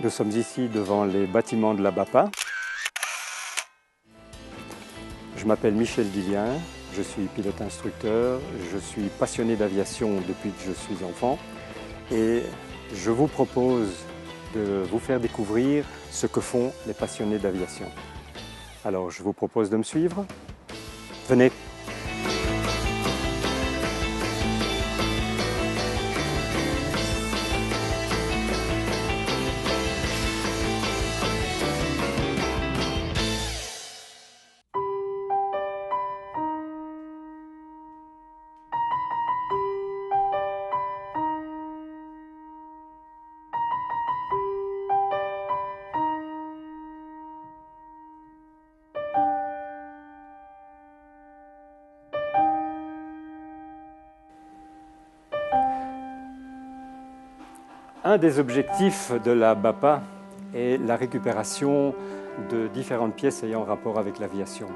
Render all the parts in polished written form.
Nous sommes ici devant les bâtiments de la BAPA. Je m'appelle Michel Dillien, je suis pilote instructeur, je suis passionné d'aviation depuis que je suis enfant et je vous propose de vous faire découvrir ce que font les passionnés d'aviation. Alors je vous propose de me suivre. Venez! Un des objectifs de la BAPA est la récupération de différentes pièces ayant rapport avec l'aviation.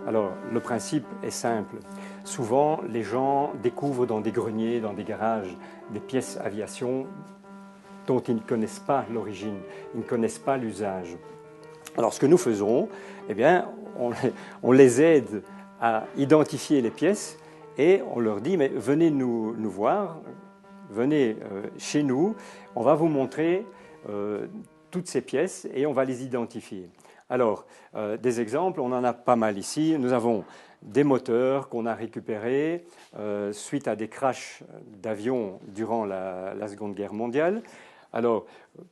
Alors, le principe est simple. Souvent, les gens découvrent dans des greniers, dans des garages, des pièces aviation dont ils ne connaissent pas l'origine, ils ne connaissent pas l'usage. Alors, ce que nous faisons, eh bien, on les aide à identifier les pièces et on leur dit, mais venez nous voir, venez chez nous, on va vous montrer toutes ces pièces et on va les identifier. Alors, des exemples, on en a pas mal ici. Nous avons des moteurs qu'on a récupérés suite à des crashs d'avions durant la Seconde Guerre mondiale. Alors,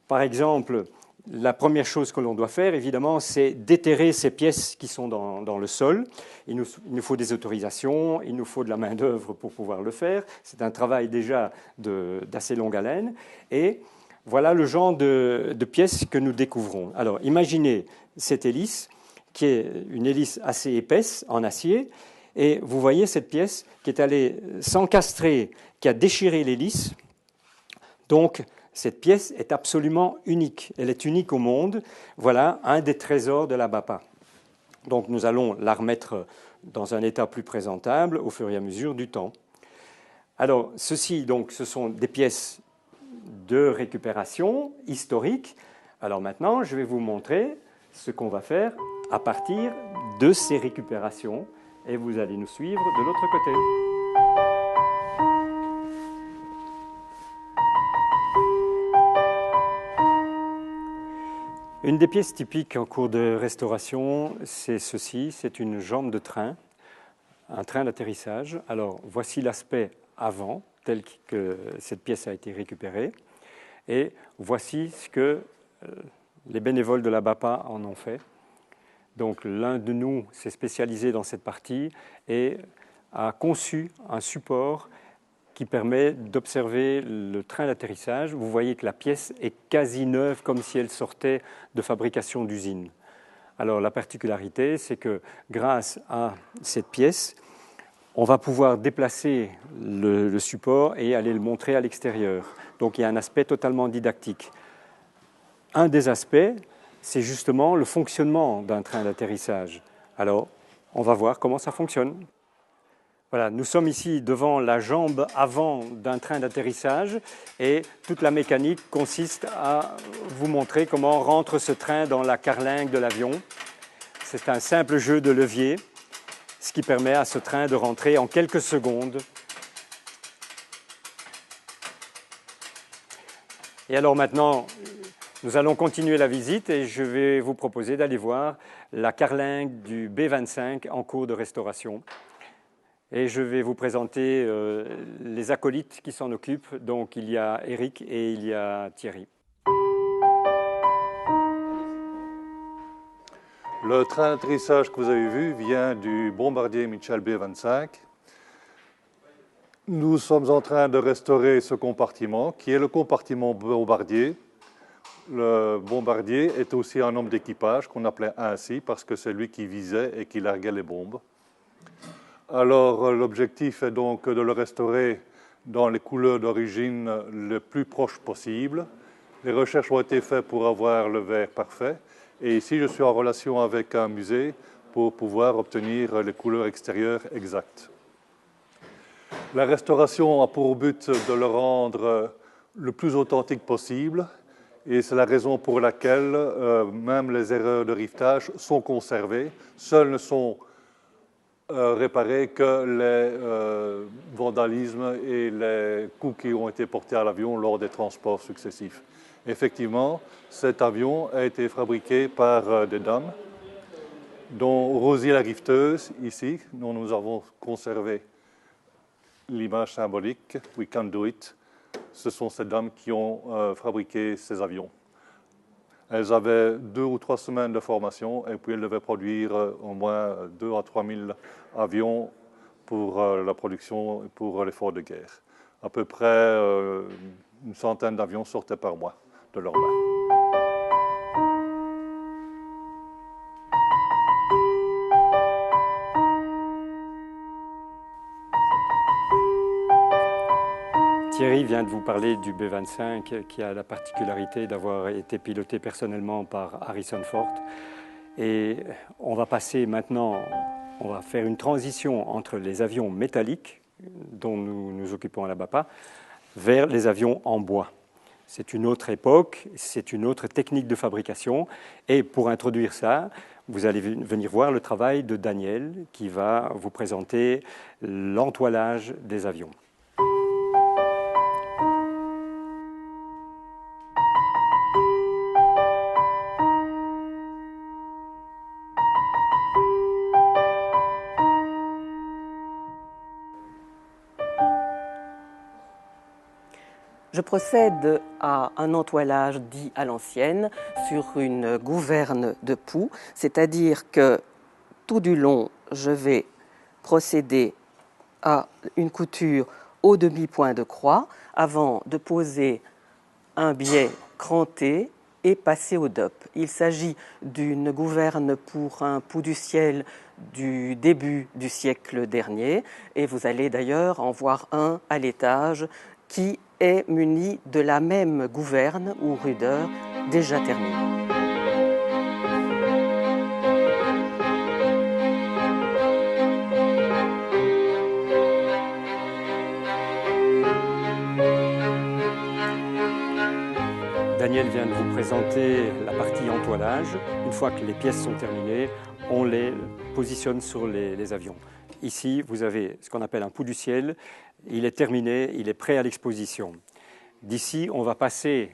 par exemple, la première chose que l'on doit faire, évidemment, c'est déterrer ces pièces qui sont dans le sol. Il nous faut des autorisations, il nous faut de la main-d'œuvre pour pouvoir le faire. C'est un travail déjà d'assez longue haleine. Et voilà le genre de pièces que nous découvrons. Alors, imaginez cette hélice, qui est une hélice assez épaisse, en acier, et vous voyez cette pièce qui est allée s'encastrer, qui a déchiré l'hélice. Donc, cette pièce est absolument unique. Elle est unique au monde. Voilà un des trésors de la BAPA. Donc, nous allons la remettre dans un état plus présentable au fur et à mesure du temps. Alors, ceci, donc, ce sont des pièces de récupération historique. Alors maintenant, je vais vous montrer ce qu'on va faire à partir de ces récupérations et vous allez nous suivre de l'autre côté. Une des pièces typiques en cours de restauration, c'est ceci, c'est une jambe de train, un train d'atterrissage. Alors voici l'aspect avant, tel que cette pièce a été récupérée. Et voici ce que les bénévoles de la BAPA en ont fait. Donc l'un de nous s'est spécialisé dans cette partie et a conçu un support qui permet d'observer le train d'atterrissage. Vous voyez que la pièce est quasi neuve, comme si elle sortait de fabrication d'usine. Alors la particularité, c'est que grâce à cette pièce, on va pouvoir déplacer le support et aller le montrer à l'extérieur. Donc il y a un aspect totalement didactique. Un des aspects, c'est justement le fonctionnement d'un train d'atterrissage. Alors, on va voir comment ça fonctionne. Voilà, nous sommes ici devant la jambe avant d'un train d'atterrissage et toute la mécanique consiste à vous montrer comment rentre ce train dans la carlingue de l'avion. C'est un simple jeu de levier, ce qui permet à ce train de rentrer en quelques secondes. Et alors maintenant, nous allons continuer la visite et je vais vous proposer d'aller voir la carlingue du B-25 en cours de restauration. Et je vais vous présenter les acolytes qui s'en occupent. Donc il y a Eric et il y a Thierry. Le train d'atterrissage que vous avez vu vient du bombardier Mitchell B-25. Nous sommes en train de restaurer ce compartiment, qui est le compartiment bombardier. Le bombardier est aussi un homme d'équipage, qu'on appelait ainsi, parce que c'est lui qui visait et qui larguait les bombes. Alors, l'objectif est donc de le restaurer dans les couleurs d'origine le plus proche possible. Les recherches ont été faites pour avoir le vert parfait. Et ici, je suis en relation avec un musée pour pouvoir obtenir les couleurs extérieures exactes. La restauration a pour but de le rendre le plus authentique possible Et c'est la raison pour laquelle même les erreurs de rivetage sont conservées. Seules ne sont réparées que les vandalismes et les coups qui ont été portés à l'avion lors des transports successifs. Effectivement, cet avion a été fabriqué par des dames, dont Rosie la riveteuse, ici, dont nous avons conservé l'image symbolique, We Can Do It. Ce sont ces dames qui ont fabriqué ces avions. Elles avaient 2 ou 3 semaines de formation et puis elles devaient produire au moins 2 à 3 000 avions pour la production et pour l'effort de guerre. À peu près une centaine d'avions sortaient par mois de leurs mains. Thierry vient de vous parler du B-25 qui a la particularité d'avoir été piloté personnellement par Harrison Ford. Et on va passer maintenant, on va faire une transition entre les avions métalliques dont nous nous occupons à la BAPA vers les avions en bois. C'est une autre époque, c'est une autre technique de fabrication. Et pour introduire ça, vous allez venir voir le travail de Daniel qui va vous présenter l'entoilage des avions. Je procède à un entoilage dit à l'ancienne sur une gouverne de poux, c'est-à-dire que tout du long, je vais procéder à une couture au demi-point de croix avant de poser un biais cranté et passer au DOP. Il s'agit d'une gouverne pour un pou du ciel du début du siècle dernier et vous allez d'ailleurs en voir un à l'étage qui est muni de la même gouverne ou rudeur déjà terminée. Daniel vient de vous présenter la partie entoilage. Une fois que les pièces sont terminées, on les positionne sur les avions. Ici, vous avez ce qu'on appelle un pou du ciel. Il est terminé, il est prêt à l'exposition. D'ici, on va passer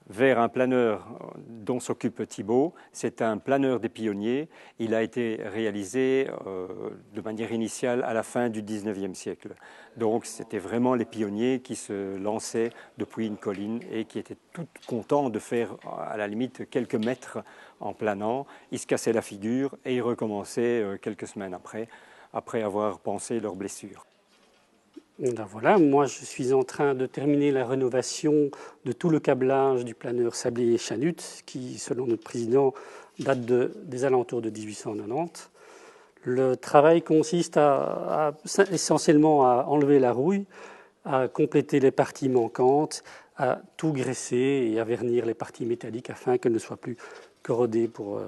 vers un planeur dont s'occupe Thibaut. C'est un planeur des pionniers. Il a été réalisé de manière initiale à la fin du 19e siècle. Donc c'était vraiment les pionniers qui se lançaient depuis une colline et qui étaient tout contents de faire à la limite quelques mètres en planant. Ils se cassaient la figure et ils recommençaient quelques semaines après avoir pansé leurs blessures. Ben voilà, moi je suis en train de terminer la rénovation de tout le câblage du planeur Sablé et Chanut qui, selon notre président, date des alentours de 1890. Le travail consiste essentiellement à enlever la rouille, à compléter les parties manquantes, à tout graisser et à vernir les parties métalliques afin qu'elles ne soient plus corrodées pour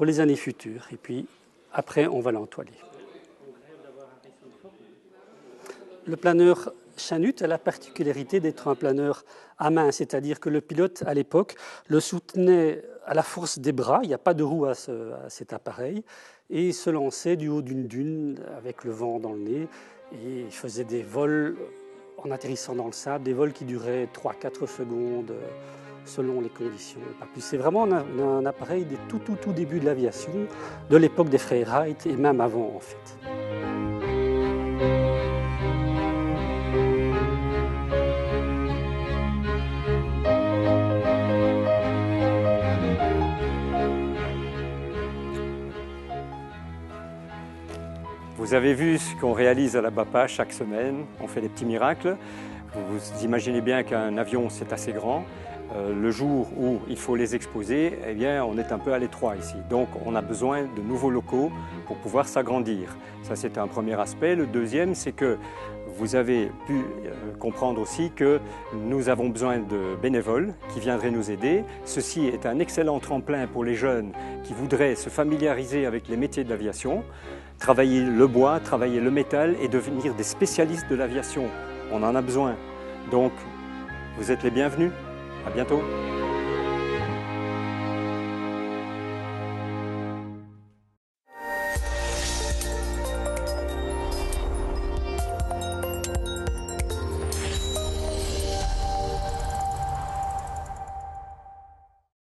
les années futures. Et puis après, on va l'entoiler. Le planeur Chanut a la particularité d'être un planeur à main, c'est-à-dire que le pilote, à l'époque, le soutenait à la force des bras, il n'y a pas de roue à cet appareil, et se lançait du haut d'une dune avec le vent dans le nez, et il faisait des vols en atterrissant dans le sable, des vols qui duraient 3-4 secondes selon les conditions, pas plus. C'est vraiment un appareil des tout débuts de l'aviation, de l'époque des frères Wright et même avant en fait. Vous avez vu ce qu'on réalise à la BAPA chaque semaine, on fait des petits miracles. Vous imaginez bien qu'un avion c'est assez grand. Le jour où il faut les exposer, eh bien, on est un peu à l'étroit ici. Donc on a besoin de nouveaux locaux pour pouvoir s'agrandir. Ça c'est un premier aspect. Le deuxième c'est que vous avez pu comprendre aussi que nous avons besoin de bénévoles qui viendraient nous aider. Ceci est un excellent tremplin pour les jeunes qui voudraient se familiariser avec les métiers de l'aviation, travailler le bois, travailler le métal et devenir des spécialistes de l'aviation. On en a besoin. Donc, vous êtes les bienvenus. À bientôt.